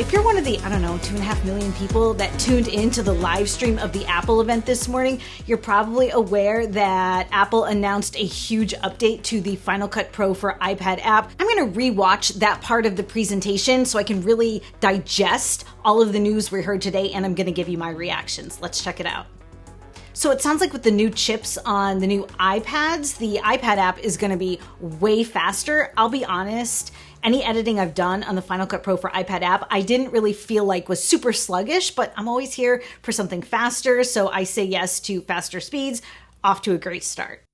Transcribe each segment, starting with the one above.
If you're one of the, I don't know, 2.5 million people that tuned into the live stream of the Apple event this morning, you're probably aware that Apple announced a huge update to the Final Cut Pro for iPad app. I'm going to rewatch that part of the presentation so I can really digest all of the news we heard today, and I'm going to give you my reactions. Let's check it out. So it sounds like with the new chips on the new iPads, the iPad app is going to be way faster. I'll be honest, any editing I've done on the Final Cut Pro for iPad app, I didn't really feel like was super sluggish, but I'm always here for something faster, so I say yes to faster speeds. Off to a great start.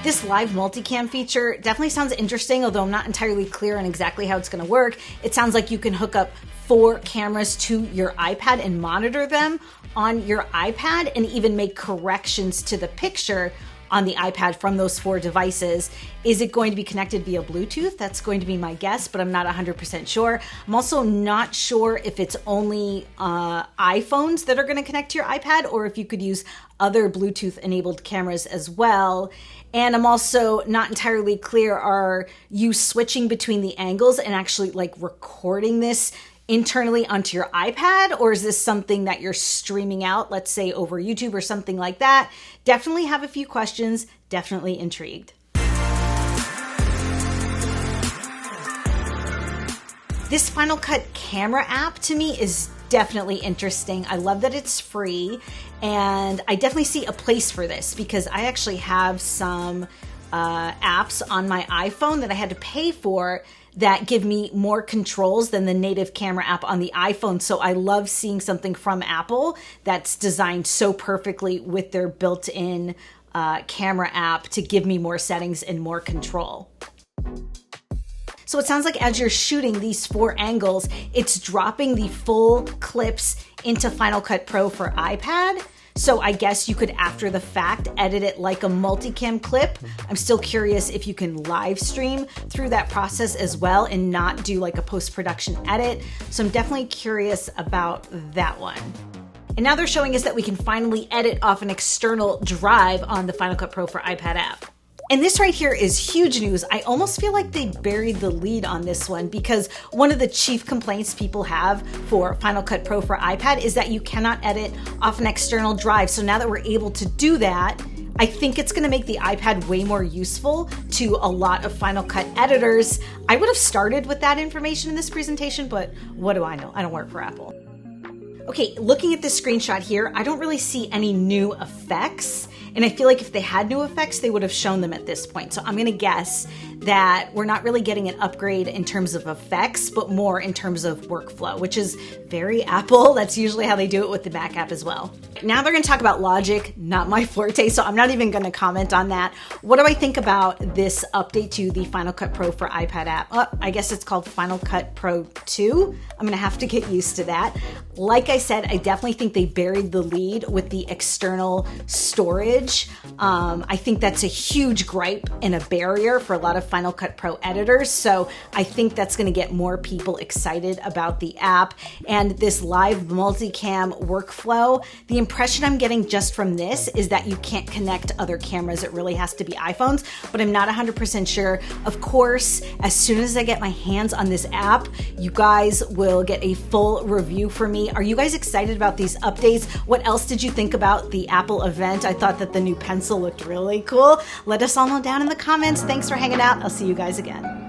This live multicam feature definitely sounds interesting, although I'm not entirely clear on exactly how it's going to work. It sounds like you can hook up 4 cameras to your iPad and monitor them on your iPad and even make corrections to the picture on the iPad from those 4 devices. Is it going to be connected via Bluetooth? That's going to be my guess, but I'm not 100% sure. I'm also not sure if it's only iPhones that are going to connect to your iPad or if you could use other Bluetooth enabled cameras as well. And I'm also not entirely clear, are you switching between the angles and actually like recording this internally onto your iPad, or is this something that you're streaming out, let's say over YouTube or something like that? Definitely have a few questions, definitely intrigued. This Final Cut camera app to me is definitely interesting. I love that it's free, and I definitely see a place for this because I actually have some apps on my iPhone that I had to pay for that give me more controls than the native camera app on the iPhone. So I love seeing something from Apple that's designed so perfectly with their built-in camera app to give me more settings and more control. So it sounds like as you're shooting these 4 angles, it's dropping the full clips into Final Cut Pro for iPad. So I guess you could, after the fact, edit it like a multicam clip. I'm still curious if you can live stream through that process as well and not do like a post-production edit. So I'm definitely curious about that one. And now they're showing us that we can finally edit off an external drive on the Final Cut Pro for iPad app. And this right here is huge news. I almost feel like they buried the lead on this one because one of the chief complaints people have for Final Cut Pro for iPad is that you cannot edit off an external drive. So now that we're able to do that, I think it's going to make the iPad way more useful to a lot of Final Cut editors. I would have started with that information in this presentation, but what do I know? I don't work for Apple. Okay, looking at this screenshot here, I don't really see any new effects. And I feel like if they had new effects, they would have shown them at this point. So I'm going to guess that we're not really getting an upgrade in terms of effects, but more in terms of workflow, which is very Apple. That's usually how they do it with the Mac app as well. Now they're going to talk about Logic, not my forte, so I'm not even going to comment on that. What do I think about this update to the Final Cut Pro for iPad app? Oh, I guess it's called Final Cut Pro 2. I'm going to have to get used to that. Like I said, I definitely think they buried the lead with the external storage. I think that's a huge gripe and a barrier for a lot of Final Cut Pro editors. So I think that's going to get more people excited about the app and this live multicam workflow. The impression I'm getting just from this is that you can't connect other cameras. It really has to be iPhones, but I'm not 100% sure. Of course, as soon as I get my hands on this app, you guys will get a full review from me. Are you guys excited about these updates? What else did you think about the Apple event? I thought that the new pencil looked really cool. Let us all know down in the comments. Thanks for hanging out. I'll see you guys again.